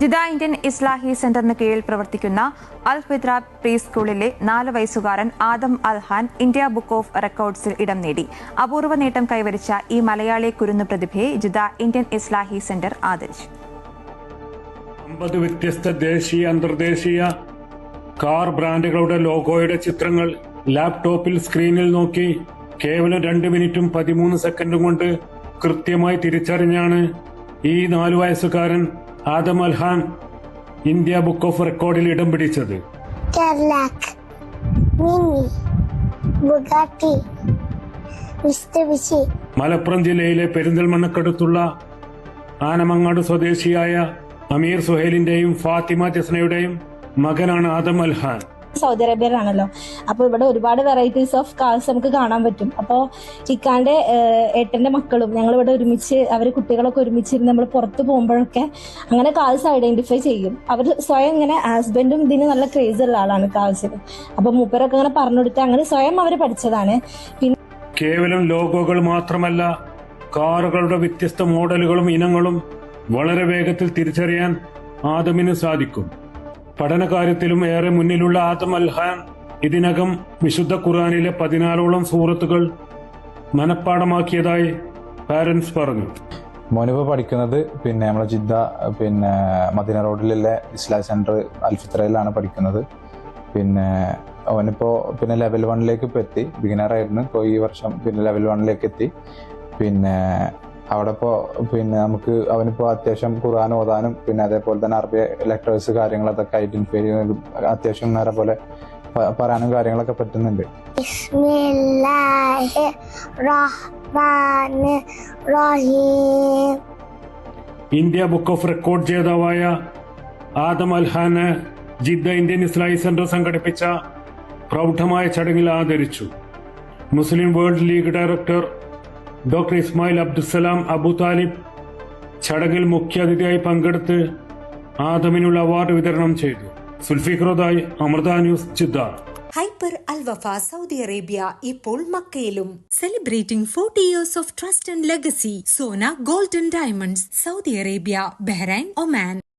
Jeddah Indian ഇസ്ലാഹി സെന്ററിന് കീഴിൽ പ്രവർത്തിക്കുന്ന അൽ ഫിത്ര pre സ്കൂളിലെ 4 വയസ്സുകാരൻ Adam Alhan India book of റെക്കോർഡ്സിൽ ഇടം നേടി. അപൂർവ നേട്ടം കൈവരിച്ച ഈ മലയാളി കുരുന്നു പ്രതിഭയെ ജിദ്ദ ഇന്ത്യൻ ഇസ്ലാഹി സെന്റർ ആദരിച്ചു. 50 വ്യത്യസ്ത ദേശീയ അന്തർദേശീയ കാർ ബ്രാൻഡുകളുടെ ലോഗോയുടെ ചിത്രങ്ങൾ ലാപ്ടോപ്പിൽ സ്ക്രീനിൽ നോക്കി കേവലം 2 മിനിറ്റും 13 സെക്കൻഡും കൊണ്ട് കൃത്യമായി തിരിച്ചറിഞ്ഞാണ് ഈ 4 വയസ്സുകാരൻ Adam Alhan India book of റെക്കോർഡിൽ ഇടം പിടിച്ചത്. മലപ്പുറം ജില്ലയിലെ പെരിന്തൽമണ്ണക്കടുത്തുള്ള ആനമങ്ങാട് സ്വദേശിയായ അമീർ സുഹൈലിന്റെയും ഫാത്തിമ ജസ്നയുടെയും മകനാണ് ആദം അൽഹാൻ. സൗദി അറേബ്യയിലാണല്ലോ, അപ്പോൾ ഇവിടെ ഒരുപാട് വെറൈറ്റീസ് ഓഫ് കാർസ് നമുക്ക് കാണാൻ പറ്റും. അപ്പോൾ ഇക്കാന്റെ ഏട്ടന്റെ മക്കളും ഞങ്ങൾ ഇവിടെ ഒരുമിച്ച് കുട്ടികളൊക്കെ ഒരുമിച്ചിരുന്ന് നമ്മൾ പുറത്ത് പോകുമ്പോഴൊക്കെ അങ്ങനെ കാർസ് ഐഡന്റിഫൈ ചെയ്യും. അവർ സ്വയം ഇങ്ങനെ ഹസ്ബൻഡും ഇതിന് നല്ല ക്രേസ് ഉള്ള ആളാണ് കാർസിന്. അപ്പൊ മൂപ്പരൊക്കെ അങ്ങനെ പറഞ്ഞു കൊടുത്ത് അങ്ങനെ സ്വയം അവർ പഠിച്ചതാണ്. പിന്നെ കേവലം ലോഗോകൾ മാത്രമല്ല, കാറുകളുടെ വ്യത്യസ്ത മോഡലുകളും ഇനങ്ങളും വളരെ വേഗത്തിൽ തിരിച്ചറിയാൻ ആദമിന് സാധിക്കും. പഠനകാര്യത്തിലും ഏറെ മുന്നിലുള്ള ആദം അൽഹാൻ ഇതിനകം വിശുദ്ധ ഖുർആനിലെ 14ഓളം സൂറത്തുകൾ മനഃപ്പാഠമാക്കിയതായി പാരന്റ്സ് പറഞ്ഞു. മോനിപ്പോ പഠിക്കുന്നത് നമ്മളെ ജിദ്ദ മദീന റോഡിലുള്ള ഇസ്ലാം സെന്റർ അൽഫിത്രയിലാണ് പഠിക്കുന്നത്. അവനിപ്പോ ലെവൽ 1ലേക്ക് ഇപ്പൊ എത്തി. ബിഗിനർ ആയിരുന്നു, ഇപ്പോൾ ഈ വർഷം ലെവൽ 1ലേക്ക് എത്തി. അവിടെ ഇപ്പോ നമുക്ക് അവനിപ്പോ അത്യാവശ്യം ഖുർആൻ ഓതാനും അതേപോലെ തന്നെ അറബി ലെറ്റേഴ്സ് കാര്യങ്ങളൊക്കെ ഐഡന്റിഫൈ ചെയ്യുന്നതും അത്യാവശ്യം നേരെ പോലെ പറയാനും കാര്യങ്ങളൊക്കെ പറ്റുന്നുണ്ട്. ഇന്ത്യ ബുക്ക് ഓഫ് റെക്കോർഡ് ജേതാവായ ആദം അൽഹാന് ജിദ്ദ ഇന്ത്യൻ ഇസ്ലാഹി സെന്റർ സംഘടിപ്പിച്ച പ്രൗഢമായ ചടങ്ങിൽ ആദരിച്ചു. Muslim world league director doctor Ismail Abdussalam Abu Talib ചടങ്ങിൽ മുഖ്യാതിഥിയായി പങ്കെടുത്ത് ആദമിനുള്ള അവാർഡ് വിതരണം ചെയ്തു. സുൽഫിഖ്റോദായി, Amrita news, Jeddah. Hyper Al Wafa Saudi Arabia ഇപ്പോൾ മക്കയിലും. Celebrating 40 years of trust and legacy. Sona golden diamonds, Saudi Arabia, Bahrain, Oman.